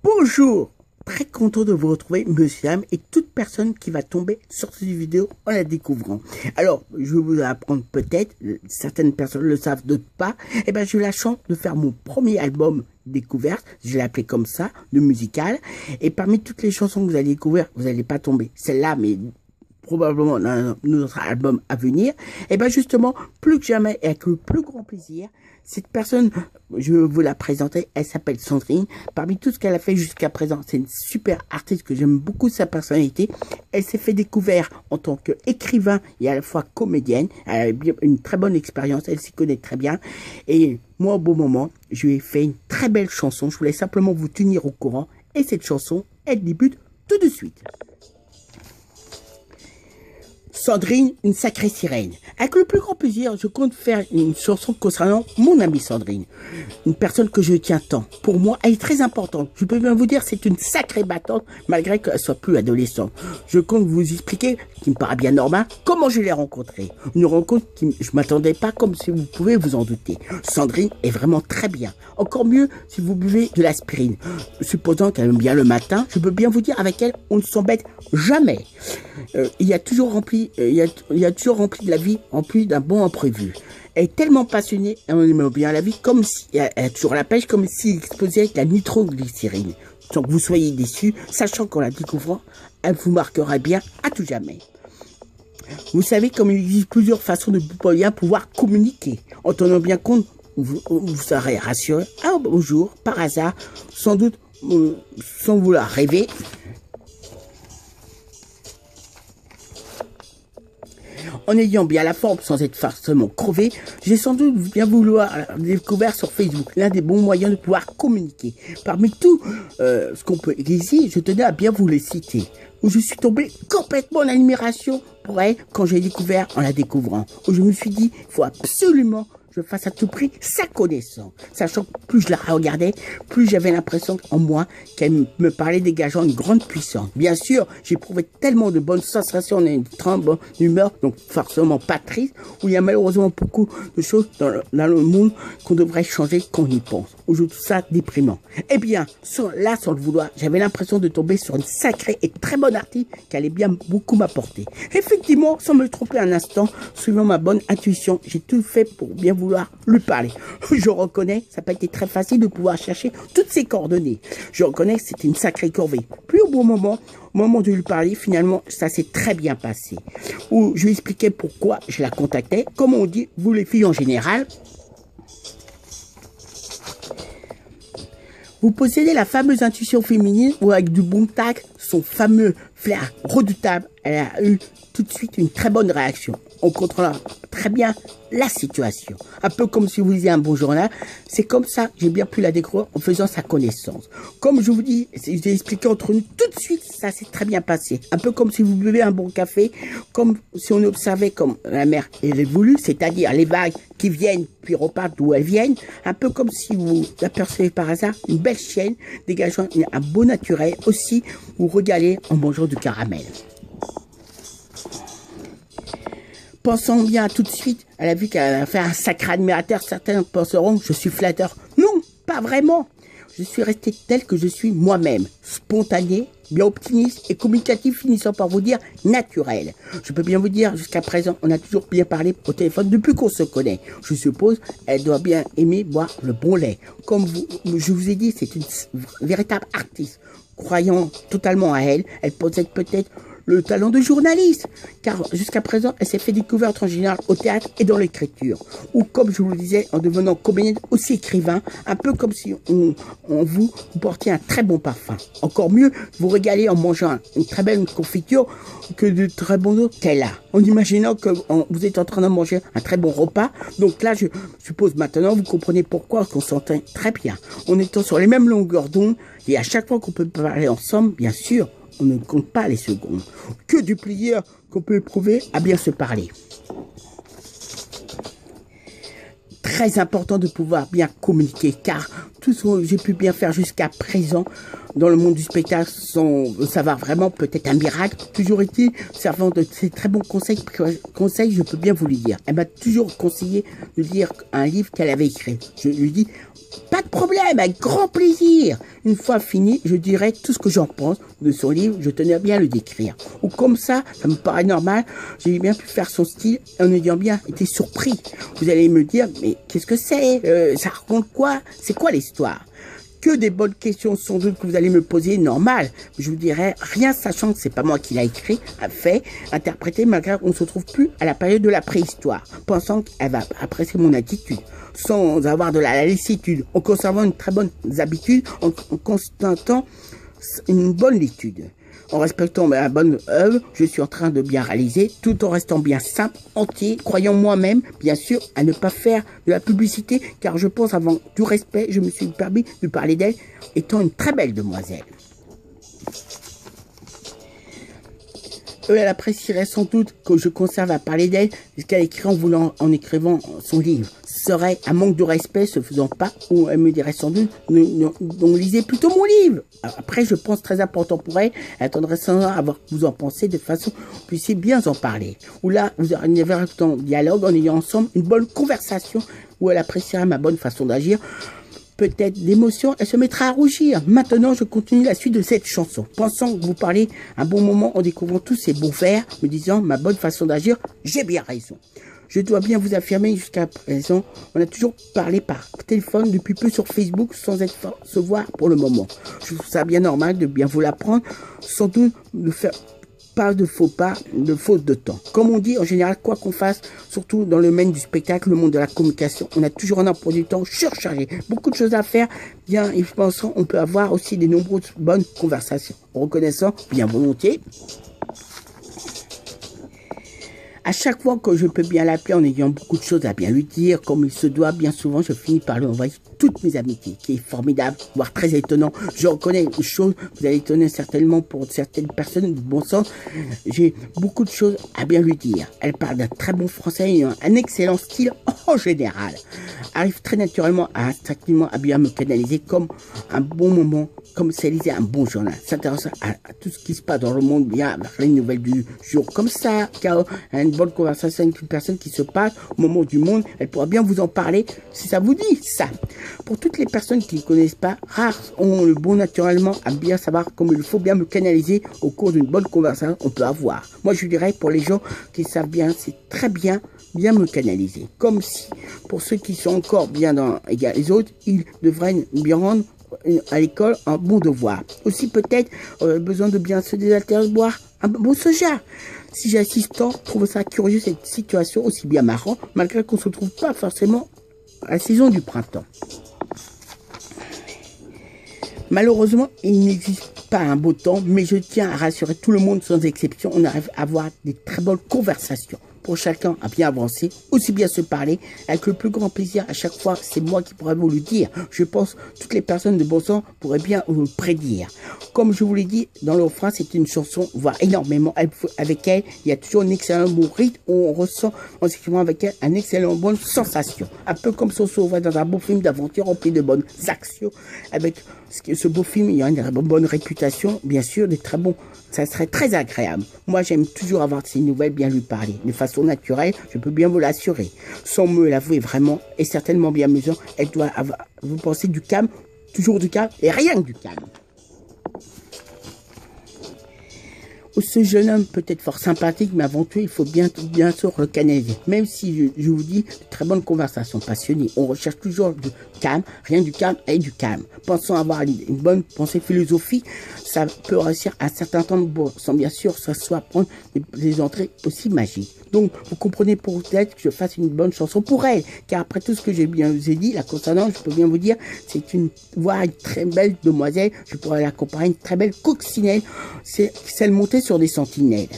Bonjour, très content de vous retrouver, monsieur Sam, et toute personne qui va tomber sur cette vidéo en la découvrant. Alors, je vais vous apprendre peut-être, certaines personnes le savent, d'autres pas, j'ai eu la chance de faire mon premier album découverte, je l'ai appelé comme ça, de musical, et parmi toutes les chansons que vous allez découvrir, vous n'allez pas tomber celle-là, mais probablement dans notre album à venir, justement, plus que jamais et avec le plus grand plaisir, cette personne, je vais vous la présenter, elle s'appelle Sandrine. Parmi tout ce qu'elle a fait jusqu'à présent, c'est une super artiste que j'aime beaucoup sa personnalité. Elle s'est fait découvrir en tant qu'écrivain et à la fois comédienne. Elle a une très bonne expérience, elle s'y connaît très bien. Et moi, au bon moment, je lui ai fait une très belle chanson. Je voulais simplement vous tenir au courant. Et cette chanson, elle débute tout de suite. Sandrine, une sacrée sirène. Avec le plus grand plaisir, je compte faire une chanson concernant mon amie Sandrine. Une personne que je tiens tant. Pour moi, elle est très importante. Je peux bien vous dire, c'est une sacrée battante, malgré qu'elle soit plus adolescente. Je compte vous expliquer, qui me paraît bien normal, comment je l'ai rencontrée. Une rencontre qui je m'attendais pas, comme si vous pouvez vous en douter. Sandrine est vraiment très bien. Encore mieux si vous buvez de l'aspirine. Supposant qu'elle aime bien le matin, je peux bien vous dire, avec elle, on ne s'embête jamais. Il y a toujours rempli de la vie, rempli d'un bon imprévu. Elle est tellement passionnée, elle aime bien la vie, comme si, elle a toujours la pêche, comme s'il exposait avec la nitroglycérine. Sans que vous soyez déçus, sachant qu'en la découvrant, elle vous marquera bien à tout jamais. Vous savez, comme il existe plusieurs façons de bien pouvoir communiquer. En tenant bien compte, vous serez rassuré. Un beau jour, par hasard, sans doute, sans vouloir rêver, en ayant bien la forme sans être forcément crevé, j'ai sans doute bien vouloir découvrir sur Facebook l'un des bons moyens de pouvoir communiquer. Parmi tout ce qu'on peut ici, je tenais à bien vous les citer. Où je suis tombé complètement en admiration pour elle quand j'ai découvert en la découvrant. Où je me suis dit, il faut absolument je fasse à tout prix sa connaissance. Sachant que plus je la regardais, plus j'avais l'impression en moi qu'elle me parlait dégageant une grande puissance. Bien sûr, j'éprouvais tellement de bonnes sensations, on a une très bonne humeur, donc forcément pas triste, où il y a malheureusement beaucoup de choses dans le monde qu'on devrait changer quand on y pense. Où je trouve ça déprimant. Eh bien, sans le vouloir, j'avais l'impression de tomber sur une sacrée et très bonne artiste qui allait bien beaucoup m'apporter. Effectivement, sans me tromper un instant, suivant ma bonne intuition, j'ai tout fait pour bien vouloir lui parler. Je reconnais, ça n'a pas été très facile de pouvoir chercher toutes ses coordonnées. Je reconnais que c'était une sacrée corvée. Puis au moment de lui parler, finalement, ça s'est très bien passé. Où je lui expliquais pourquoi je la contactais. Comme on dit, vous les filles en général, vous possédez la fameuse intuition féminine où avec du bon tact, son fameux flair redoutable, elle a eu tout de suite une très bonne réaction. On contrôle très bien la situation. Un peu comme si vous lisiez un bon journal. C'est comme ça que j'ai bien pu la découvrir en faisant sa connaissance. Comme je vous dis, j'ai expliqué entre nous, tout de suite, ça s'est très bien passé. Un peu comme si vous buvez un bon café, comme si on observait comme la mer évolue, c'est-à-dire les vagues qui viennent puis repartent d'où elles viennent. Un peu comme si vous apercevez par hasard une belle chienne dégageant un beau naturel. Aussi, vous régalez en mangeant du caramel. Pensant bien tout de suite, elle a vu qu'elle a fait un sacré admirateur. Certains penseront que je suis flatteur. Non, pas vraiment. Je suis resté tel que je suis moi-même. Spontané, bien optimiste et communicatif, finissant par vous dire naturel. Je peux bien vous dire, jusqu'à présent, on a toujours bien parlé au téléphone depuis qu'on se connaît. Je suppose, elle doit bien aimer boire le bon lait. Comme je vous ai dit, c'est une véritable artiste. Croyant totalement à elle, elle possède peut-être le talent de journaliste, car jusqu'à présent, elle s'est fait découvrir en général au théâtre et dans l'écriture, ou comme je vous le disais, en devenant comédienne, aussi écrivain, un peu comme si vous portiez un très bon parfum. Encore mieux, vous régalez en mangeant une très belle confiture que de très bons autres qu'elle a, en imaginant que vous êtes en train de manger un très bon repas. Donc là, je suppose maintenant, vous comprenez pourquoi on s'entend très bien, en étant sur les mêmes longueurs d'onde, et à chaque fois qu'on peut parler ensemble, bien sûr, on ne compte pas les secondes. Que du plaisir qu'on peut éprouver à bien se parler. Très important de pouvoir bien communiquer, car tout ce que j'ai pu bien faire jusqu'à présent dans le monde du spectacle sans savoir vraiment peut-être un miracle. Toujours est-il, servant de ces très bons conseils, je peux bien vous le dire. Elle m'a toujours conseillé de lire un livre qu'elle avait écrit. Je lui dis, pas de problème, avec grand plaisir. Une fois fini, je dirai tout ce que j'en pense de son livre, je tenais bien à le décrire. Ou comme ça me paraît normal, j'ai bien pu faire son style en ayant bien été surpris. Vous allez me dire, mais qu'est-ce que c'est ça raconte quoi? C'est quoi l'histoire? Que des bonnes questions sans doute que vous allez me poser, normal. Je vous dirai rien, sachant que c'est pas moi qui l'a écrit, a fait, interprété, malgré qu'on ne se trouve plus à la période de la préhistoire, pensant qu'elle va apprécier mon attitude, sans avoir de la lassitude, en conservant une très bonne habitude, en constatant une bonne étude. En respectant ma bonne œuvre, je suis en train de bien réaliser, tout en restant bien simple, entier, croyant moi-même, bien sûr, à ne pas faire de la publicité, car je pense avant du respect, je me suis permis de parler d'elle, étant une très belle demoiselle. Elle apprécierait sans doute que je conserve à parler d'elle, ce qu'elle écrit en écrivant son livre. Ce serait un manque de respect, se faisant pas, ou elle me dirait sans doute, non, lisez plutôt mon livre. Après, je pense très important pour elle, elle attendrait sans à voir que vous en pensez, de façon que vous puissiez bien en parler. Ou là, vous aurez un véritable dialogue en ayant ensemble une bonne conversation, où elle appréciera ma bonne façon d'agir. Peut-être d'émotion, elle se mettra à rougir. Maintenant, je continue la suite de cette chanson, pensant que vous parlez un bon moment en découvrant tous ces beaux vers, me disant ma bonne façon d'agir, j'ai bien raison. Je dois bien vous affirmer jusqu'à présent, on a toujours parlé par téléphone, depuis peu sur Facebook, sans se voir pour le moment. Je trouve ça bien normal de bien vous l'apprendre, sans doute de faire pas de faux pas, de faute de temps. Comme on dit, en général, quoi qu'on fasse, surtout dans le domaine du spectacle, le monde de la communication, on a toujours un emploi du temps surchargé. Beaucoup de choses à faire. Bien, et je pense qu'on peut avoir aussi de nombreuses bonnes conversations. En reconnaissant bien volontiers. À chaque fois que je peux bien l'appeler en ayant beaucoup de choses à bien lui dire, comme il se doit, bien souvent, je finis par lui envoyer toutes mes amitiés, qui est formidable, voire très étonnant. Je reconnais une chose, vous allez étonner certainement pour certaines personnes de bon sens. J'ai beaucoup de choses à bien lui dire. Elle parle d'un très bon français et un excellent style en général. Arrive très naturellement instinctivement à bien me canaliser comme un bon moment, comme si elle lisait un bon journal. S'intéresse à tout ce qui se passe dans le monde, bien les nouvelles du jour comme ça, car une bonne conversation avec une personne qui se passe au moment du monde, elle pourra bien vous en parler si ça vous dit ça. Pour toutes les personnes qui ne connaissent pas, rares ont le bon naturellement à bien savoir comment il faut bien me canaliser au cours d'une bonne conversation qu'on peut avoir. Moi je dirais pour les gens qui savent bien, c'est très bien me canaliser. Comme si pour ceux qui sont encore bien dans les autres, ils devraient bien rendre à l'école un bon devoir. Aussi peut-être besoin de bien se désaltérer, boire un bon soja. Si j'ai assistant, trouve ça curieux cette situation, aussi bien marrant, malgré qu'on se trouve pas forcément à la saison du printemps. Malheureusement, il n'existe pas un beau temps, mais je tiens à rassurer tout le monde sans exception, on arrive à avoir des très bonnes conversations. Pour chacun à bien avancer, aussi bien se parler, avec le plus grand plaisir à chaque fois, c'est moi qui pourrais vous le dire. Je pense que toutes les personnes de bon sens pourraient bien vous le prédire. Comme je vous l'ai dit, dans le refrain, c'est une chanson, voire énormément. Avec elle, il y a toujours un excellent bon rythme, où on ressent en s'écrivant avec elle un excellent bonne sensation. Un peu comme si on se voit dans un beau film d'aventure rempli de bonnes actions. Avec ce beau film, il y a une bonne réputation, bien sûr, des très bons. Ça serait très agréable. Moi, j'aime toujours avoir ces nouvelles, bien lui parler. De façon naturelle, je peux bien vous l'assurer. Sans me l'avouer vraiment, et certainement bien amusant, elle doit avoir, vous pensez, du calme, toujours du calme, et rien que du calme. Ce jeune homme peut être fort sympathique, mais avant tout, il faut bien sûr le canaliser. Même si je vous dis, très bonne conversation, passionnée. On recherche toujours du calme, rien du calme et du calme. Pensons avoir une bonne pensée philosophique, ça peut réussir à un certain temps, sans bien sûr ce soit prendre des entrées aussi magiques. Donc, vous comprenez peut-être que je fasse une bonne chanson pour elle, car après tout ce que j'ai bien vous ai dit, la concernant, je peux bien vous dire, c'est une très belle demoiselle, je pourrais la comparer à une très belle coccinelle, c'est celle montée sur des sentinelles.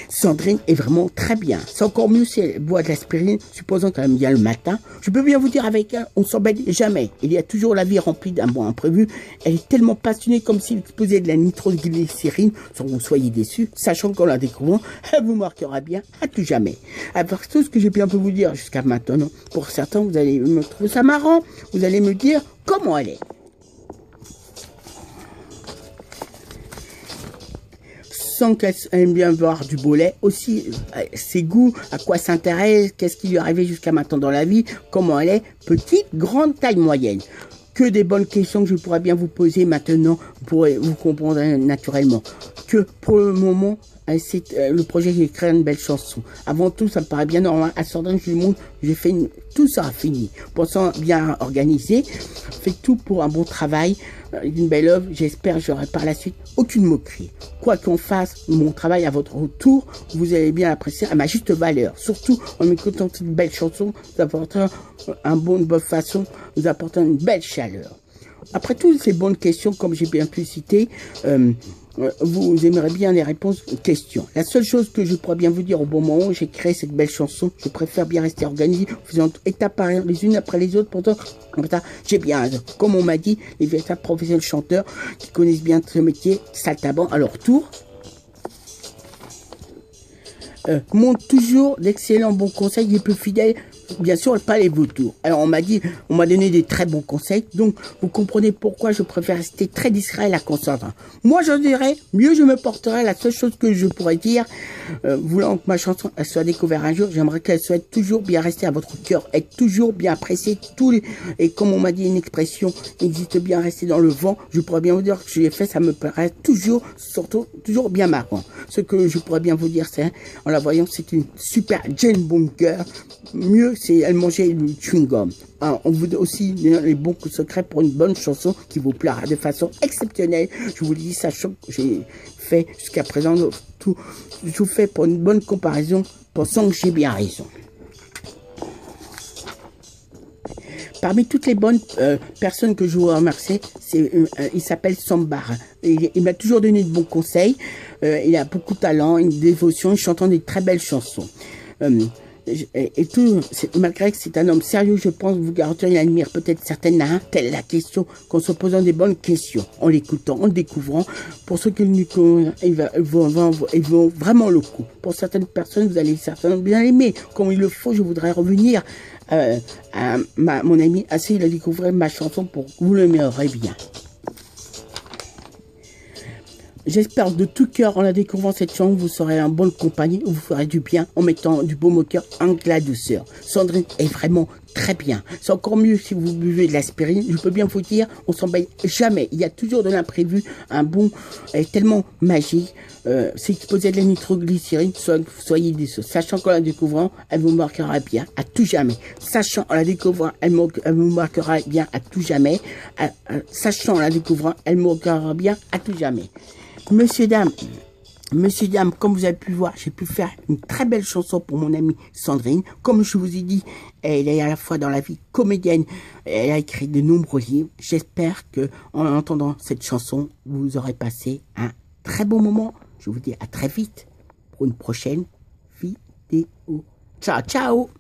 Sandrine est vraiment très bien. C'est encore mieux si elle boit de l'aspirine, supposant qu'elle aime bien le matin. Je peux bien vous dire avec elle, on s'embête jamais. Il y a toujours la vie remplie d'un bon imprévu. Elle est tellement passionnée comme s'il exposait de la nitroglycérine, sans que vous soyez déçus, sachant qu'en la découvrant, elle vous marquera bien à tout jamais. Avec tout ce que j'ai bien pu vous dire jusqu'à maintenant, pour certains, vous allez me trouver ça marrant. Vous allez me dire comment elle est. Sans qu'elle aime bien boire du beau lait, aussi ses goûts, à quoi s'intéresse, qu'est-ce qui lui est arrivé jusqu'à maintenant dans la vie, comment elle est, petite, grande, taille moyenne. Que des bonnes questions que je pourrais bien vous poser maintenant pour vous comprendre naturellement. Que pour le moment, c'est le projet, j'ai créé une belle chanson. Avant tout, ça me paraît bien normal. À Sandrine, je lui montre, j'ai fait tout ça a fini. Pensant bien organisé, fait tout pour un bon travail, une belle œuvre. J'espère que j'aurai par la suite aucune moquerie. Quoi qu'on fasse, mon travail à votre retour, vous allez bien apprécier à ma juste valeur. Surtout en m'écoutant cette belle chanson, vous apportant une bonne façon, vous apportant une belle chaleur. Après toutes ces bonnes questions, comme j'ai bien pu citer, vous aimerez bien les réponses aux questions. La seule chose que je pourrais bien vous dire au bon moment où j'ai créé cette belle chanson, je préfère bien rester organisé, faisant étape par les unes après les autres. Pourtant, j'ai bien, comme on m'a dit, les véritables professionnels chanteurs qui connaissent bien ce métier, saltaban à leur tour, montrent toujours d'excellents bons conseils, les plus fidèles, bien sûr, pas les vautours. Alors on m'a donné des très bons conseils, donc vous comprenez pourquoi je préfère rester très discret et la concentrer. Moi je dirais, mieux je me porterai. La seule chose que je pourrais dire, voulant que ma chanson elle soit découverte un jour, j'aimerais qu'elle soit toujours bien restée à votre cœur, être toujours bien appréciée, et comme on m'a dit une expression, existe bien rester dans le vent, je pourrais bien vous dire que je l'ai fait, ça me paraît toujours, surtout, toujours bien marrant. Ce que je pourrais bien vous dire, c'est, en la voyant, c'est une super Jane Bunker. Mieux, c'est elle mangeait du chewing-gum. Alors, on vous donne aussi les bons secrets pour une bonne chanson qui vous plaira de façon exceptionnelle. Je vous le dis, sachant que j'ai fait jusqu'à présent tout, je vous fais pour une bonne comparaison, pensant que j'ai bien raison. Parmi toutes les bonnes personnes que je vous remercie, il s'appelle Sambar. Il m'a toujours donné de bons conseils. Il a beaucoup de talent, une dévotion, il chante des très belles chansons. Et tout, malgré que c'est un homme sérieux, je pense vous garantir, il admire peut-être certaines nains, telle la question, qu'en se posant des bonnes questions, en l'écoutant, en le découvrant. Pour ceux qui le connaissent, ils vont vraiment le coup. Pour certaines personnes, vous allez certainement bien l'aimer. Comme il le faut, je voudrais revenir à mon ami assez, il a découvert ma chanson pour que vous l'aimerez bien. J'espère de tout cœur, en la découvrant cette chanson, vous serez en bonne compagnie, vous ferez du bien en mettant du baume au cœur, en de la douceur. Sandrine est vraiment très bien. C'est encore mieux si vous buvez de l'aspirine. Je peux bien vous dire, on s'embête jamais. Il y a toujours de l'imprévu. Un bon est tellement magique. C'est exposé de la nitroglycérine, soyez déçus. Sachant qu'en la découvrant, elle vous marquera bien à tout jamais. Sachant en la découvrant, elle vous marquera bien à tout jamais. Sachant en la découvrant, elle me marquera bien à tout jamais. Messieurs, dames, comme vous avez pu voir, j'ai pu faire une très belle chanson pour mon amie Sandrine. Comme je vous ai dit, elle est à la fois dans la vie comédienne, elle a écrit de nombreux livres. J'espère que, en entendant cette chanson, vous aurez passé un très bon moment. Je vous dis à très vite pour une prochaine vidéo. Ciao, ciao!